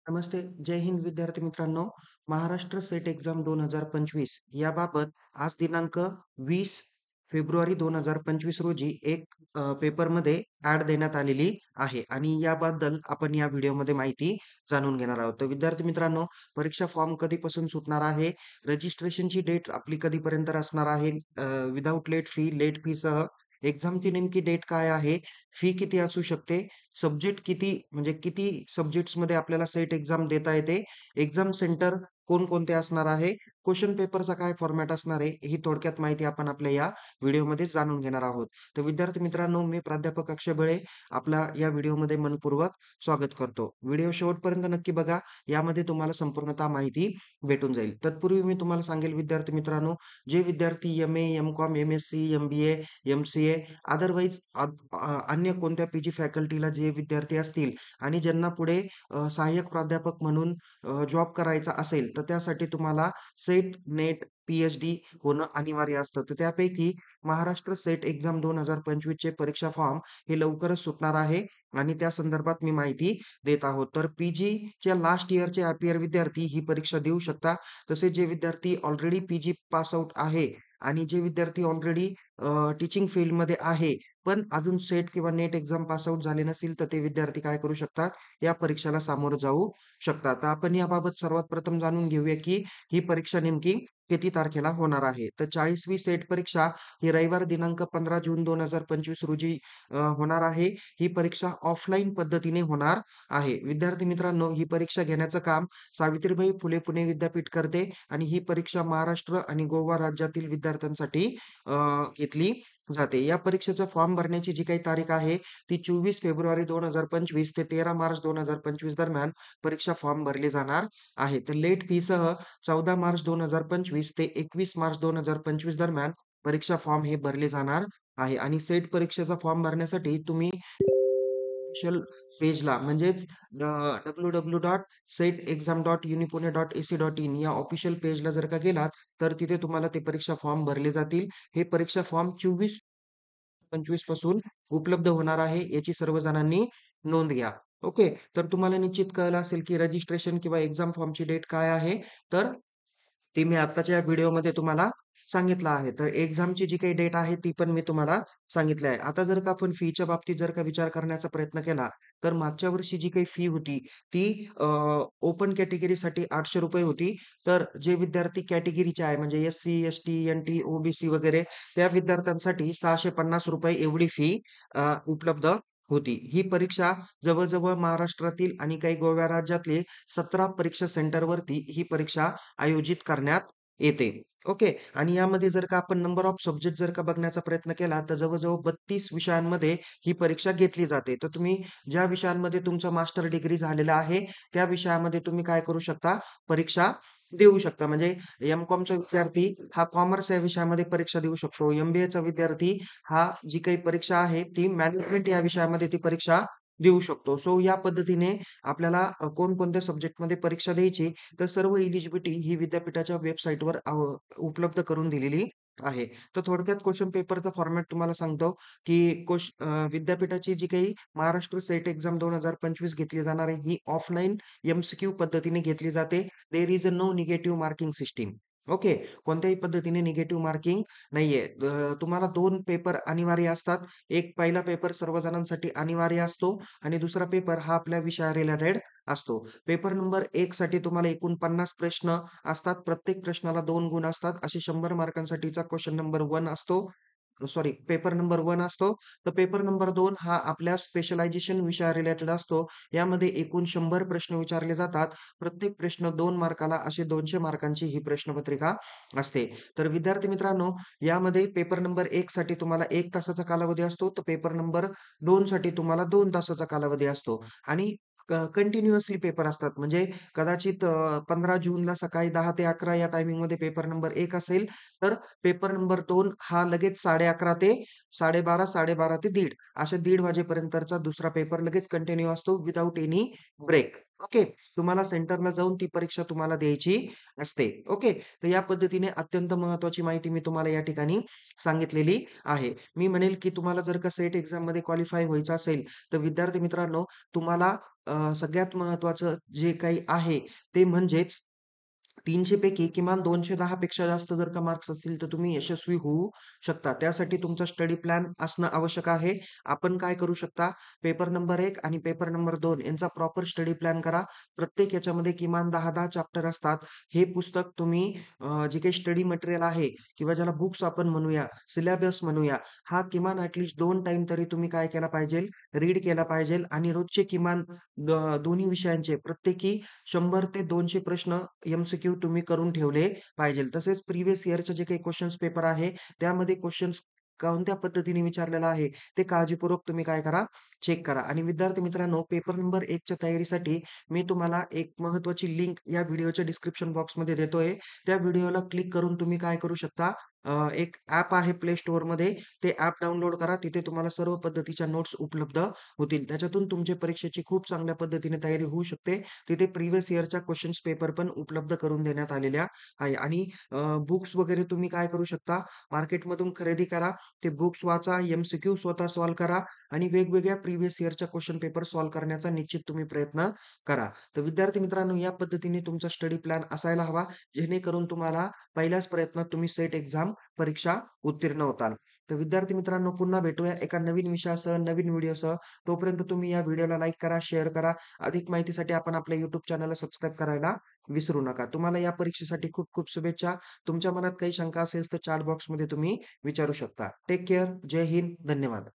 नमस्ते. जय हिंद विद्यार्थी मित्रांनो. Maharashtra set exam 2025 याबाबत आज दिनांक 20 फेब्रुवारी 2025 रोजी एक पेपरमध्ये ॲड देण्यात आलेली आहे आणि याबद्दल आपण या व्हिडिओमध्ये माहिती जाणून घेणार आहोत. तर विद्यार्थी मित्रांनो, परीक्षा फॉर्म कधीपासून सुटणार आहे? रजिस्ट्रेशनची डेट आपली कधीपर्यंत असणार आहे? विदाऊट लेट फी, लेट फीसह एक्झामची नेमकी डेट काय आहे? फी किती असू शकते? सब्जेक्ट किती म्हणजे किती सब्जेक्ट्समध्ये आपल्याला सेट एक्झाम देता येते? एक्झाम सेंटर कोणकोणते असणार आहे? क्वेश्चन पेपरचा काय फॉर्मॅट असणार आहे? ही थोडक्यात माहिती आपण आपल्या या व्हिडिओमध्ये जाणून घेणार आहोत. तर विद्यार्थी मित्रांनो, मी प्राध्यापक अक्षय बळे आपला या व्हिडिओमध्ये मनपूर्वक स्वागत करतो. व्हिडिओ शेवटपर्यंत नक्की बघा. यामध्ये तुम्हाला संपूर्णतः माहिती भेटून जाईल. तत्पूर्वी मी तुम्हाला सांगेल विद्यार्थी मित्रांनो, जे विद्यार्थी MA, MCom, MSc, MBA, MCA otherwise अन्य कोणत्या पी-जी फॅकल्टीला जे विद्यार्थी असतील आणि ज्यांना पुढे सहाय्यक प्राध्यापक म्हणून जॉब करायचा असेल, तर त्यासाठी तुम्हाला सेट, नेट, पी-एच-डी होणं अनिवार्य असतं. तर त्यापैकी महाराष्ट्र सेट एक्झाम 2025 चे परीक्षा फॉर्म हे लवकरच सुटणार आहे आणि त्या संदर्भात मी माहिती देत आहोत. तर पी-जीच्या लास्ट इयरचे अपियर विद्यार्थी ही परीक्षा देऊ शकता. तसेच जे विद्यार्थी ऑलरेडी पी-जी पास आउट आहे आणि जे विद्यार्थी ऑलरेडी टीचिंग फील्डमध्ये आहे, पण अजून सेट किंवा नेट एक्झाम पास आउट झाले नसतील, तर ते विद्यार्थी काय करू शकतात? या परीक्षेला सामोरं जाऊ शकतात. तर आपण याबाबत सर्वात प्रथम जाणून घेऊया, की ही परीक्षा नेमकी किती तारखेला होणार आहे. तर 40वी सेट परीक्षा ही रविवार दिनांक 15 जून 2025 रोजी होणार आहे. ही परीक्षा ऑफलाईन पद्धतीने होणार आहे. विद्यार्थी मित्रांनो, ही परीक्षा घेण्याचं काम सावित्रीबाई फुले पुणे विद्यापीठ करते आणि ही परीक्षा महाराष्ट्र आणि गोवा राज्यातील विद्यार्थ्यांसाठी घेतली जाते. या परीक्षेचा फॉर्म भरण्याची जी काही तारीख आहे, ती 24 फेब्रुवारी 2025 ते 13 मार्च 2025 दरम्यान परीक्षा फॉर्म भरले जाणार आहे. तर लेट फीसह 14 मार्च 2025 ते 21 मार्च 2025 दरम्यान परीक्षा फॉर्म हे भरले जाणार आहे आणि सेट परीक्षेचा फॉर्म भरण्यासाठी तुम्ही ऑफिशियल पेजला म्हणजेच www.setexam.unipune.ac.in या ऑफिशियल पेजला जर का गेलात, तर तिथे तुम्हाला ते परीक्षा फॉर्म भरले जातील. हे परीक्षा फॉर्म 24-25 पासून उपलब्ध होणार आहे. याची सर्व जणांनी नोंद घ्या. ओके. तर तुम्हाला निश्चित कळलं असेल, की रजिस्ट्रेशन किंवा एक्झाम फॉर्मची डेट काय आहे. तर ती मी आत्ताच्या या व्हिडिओमध्ये तुम्हाला सांगितलं आहे. तर एक्झामची जी काही डेट आहे, ती पण मी तुम्हाला सांगितली आहे. आता जर का आपण फीच्या बाबतीत जर का विचार करण्याचा प्रयत्न केला, तर मागच्या वर्षी जी काही फी होती, ती ओपन कॅटेगरीसाठी ₹800 होती. तर जे विद्यार्थी कॅटेगरीचे आहे, म्हणजे एस-सी, एस-टी, एन-टी, ओ-बी-सी वगैरे त्या विद्यार्थ्यांसाठी ₹650 एवढी फी उपलब्ध होती. ही परीक्षा जवळ महाराष्ट्रातील आणि काही गोव्या राज्यातले 17 परीक्षा सेंटरवरती ही परीक्षा आयोजित करण्यात येते. ओके. आणि यामध्ये जर का आपण नंबर ऑफ सब्जेक्ट जर का बघण्याचा प्रयत्न केला, तर जवळ-जवळ 32 विषयांमध्ये ही परीक्षा घेतली जाते. तर तुम्ही ज्या विषयांमध्ये तुमचा मास्टर डिग्री झालेला आहे, त्या विषयामध्ये तुम्ही काय करू शकता? परीक्षा देऊ शकता. म्हणजे एम-कॉमचा विद्यार्थी हा कॉमर्स या विषयामध्ये परीक्षा देऊ शकतो. एम-बी-एचा विद्यार्थी हा जी काही परीक्षा आहे, ती मॅनेजमेंट या विषयामध्ये ती परीक्षा देऊ शकतो. सो या पद्धतीने आपल्याला कोणकोणत्या सब्जेक्टमध्ये परीक्षा द्यायची, तर सर्व एलिजिबिलिटी ही विद्यापीठाच्या वेबसाईटवर उपलब्ध करून दिलेली आहे. तर थोडक्यात क्वेशन पेपरचा फॉर्मॅट तुम्हाला सांगतो, की विद्यापीठाची जी काही महाराष्ट्र सेट एक्झाम 2025 घेतली जाणार आहे, ही ऑफलाईन एम-सी-क्यू पद्धतीने घेतली जाते. There is a no negative marking system. Okay. कोणत्याही पद्धतीने निगेटिव्ह मार्किंग नाहीये. तुम्हाला 2 पेपर अनिवार्य असतात. एक पहिला पेपर सर्व जणांसाठी अनिवार्य असतो आणि दुसरा पेपर हा आपल्या विषया रिलेटेड असतो. पेपर नंबर 1 साठी तुम्हाला एकूण 50 प्रश्न असतात. प्रत्येक प्रश्नाला 2 गुण असतात. असे 100 मार्कांसाठीचा क्वेशन नंबर 1 असतो. सॉरी पेपर नंबर 1 असतो. तर पेपर नंबर 2 हा आपल्या स्पेशलायझेशन विषया रिलेटेड असतो. यामध्ये एकूण 100 प्रश्न विचारले जातात. प्रत्येक प्रश्न 2 मार्काला अशी 200 मार्कांची ही प्रश्नपत्रिका असते. तर विद्यार्थी मित्रांनो, यामध्ये पेपर नंबर 1 साठी तुम्हाला 1 तासाचा कालावधी असतो. तर पेपर नंबर 2 साठी तुम्हाला 2 तासाचा कालावधी असतो आणि कंटिन्युअसली पेपर असतात. म्हणजे कदाचित 15 जूनला सकाळी 10 ते 11 या टायमिंगमध्ये पेपर नंबर 1 असेल, तर पेपर नंबर 2 हा लगेच 11:30 ते 12:30, 12:30 ते 1:30 अशा 1:30 वाजेपर्यंतचा दुसरा पेपर लगेच कंटिन्यू असतो विथआऊट एनी ब्रेक. ओके. तुम्हाला सेंटरला जाऊन ती परीक्षा तुम्हाला द्यायची असते. ओके. तर या पद्धतीने अत्यंत महत्त्वाची माहिती मी तुम्हाला या ठिकाणी सांगितलेली आहे. मी म्हणेल, की तुम्हाला जर का सेट एक्झाममध्ये क्वालिफाय व्हायचं असेल, तर विद्यार्थी मित्रांनो तुम्हाला सगळ्यात महत्त्वाचं जे काही आहे ते म्हणजेच 300 पैकी किमान 210 पेक्षा जास्त जर का मार्क्स असतील, तर तुम्ही यशस्वी होऊ शकता. त्यासाठी तुमचा स्टडी प्लॅन असणं आवश्यक आहे. आपण काय करू शकता, पेपर नंबर 1 आणि पेपर नंबर 2 यांचा प्रॉपर स्टडी प्लॅन करा. प्रत्येक याच्यामध्ये किमान 10-10 चॅप्टर असतात. हे पुस्तक तुम्ही जे काही स्टडी मटेरियल आहे किंवा ज्याला बुक्स आपण म्हणूया, सिलेबस म्हणूया, हा किमान ॲट 2 टाईम तरी तुम्ही काय केला पाहिजे, रीड केला पाहिजे आणि रोजचे किमान दोन्ही विषयांचे प्रत्येकी 100 ते 200 प्रश्न एम-सी-क्यू तुम्ही करून ठेवले पाहिजेल. तसेच प्रिव्हियस इयरचे जे काही क्वेशन्स पेपर आहे, त्यामध्ये क्वेशन्स कोणत्या पद्धतीने विचारलेला आहे, ते काळजीपूर्वक तुम्ही काय करा, चेक करा. आणि विद्यार्थी मित्रांनो, पेपर नंबर 1 च्या तयारीसाठी मी तुम्हाला एक महत्त्वाची लिंक या व्हिडिओच्या डिस्क्रिप्शन बॉक्समध्ये देतोय. त्या व्हिडिओला क्लिक करून तुम्ही काय करू शकता, एक ॲप आहे Play Storeमध्ये, ते ॲप डाउनलोड करा. तिथे तुम्हाला सर्व पद्धतीच्या नोट्स उपलब्ध होतील. त्याच्यातून तुमच्या परीक्षेची खूप चांगल्या पद्धतीने तयारी होऊ शकते. तिथे प्रिव्हियस इयरच्या क्वेशन्स पेपर पण उपलब्ध करून देण्यात आलेल्या आहे. आणि बुक्स वगैरे तुम्ही काय करू शकता, मार्केटमधून खरेदी करा. ते बुक्स वाचा, एम-सी-क्यू स्वतः सॉल्व्ह करा आणि वेगवेगळ्या प्रिव्हियस इयरच्या क्वेशन पेपर सॉल्व्ह करण्याचा निश्चित तुम्ही प्रयत्न करा. तर विद्यार्थी मित्रांनो, या पद्धतीने तुमचा स्टडी प्लॅन असायला हवा, जेणेकरून तुम्हाला पहिल्याच प्रयत्नात तुम्ही सेट एक्झाम परीक्षा उत्तीर्ण होताल. तर विद्यार्थी मित्रांनो, पुन्हा भेटूया एका नवीन विषयासह, नवीन व्हिडिओसह. तोपर्यंत तुम्ही या व्हिडिओला लाईक करा, शेअर करा. अधिक माहितीसाठी आपण आपल्या YouTube चॅनलला सबस्क्राईब करायला विसरू नका. तुम्हाला या परीक्षेसाठी खूप खूप शुभेच्छा. तुमच्या मनात काही शंका असेल तर चॅट बॉक्समध्ये तुम्ही विचारू शकता. Take care. जय हिंद. धन्यवाद.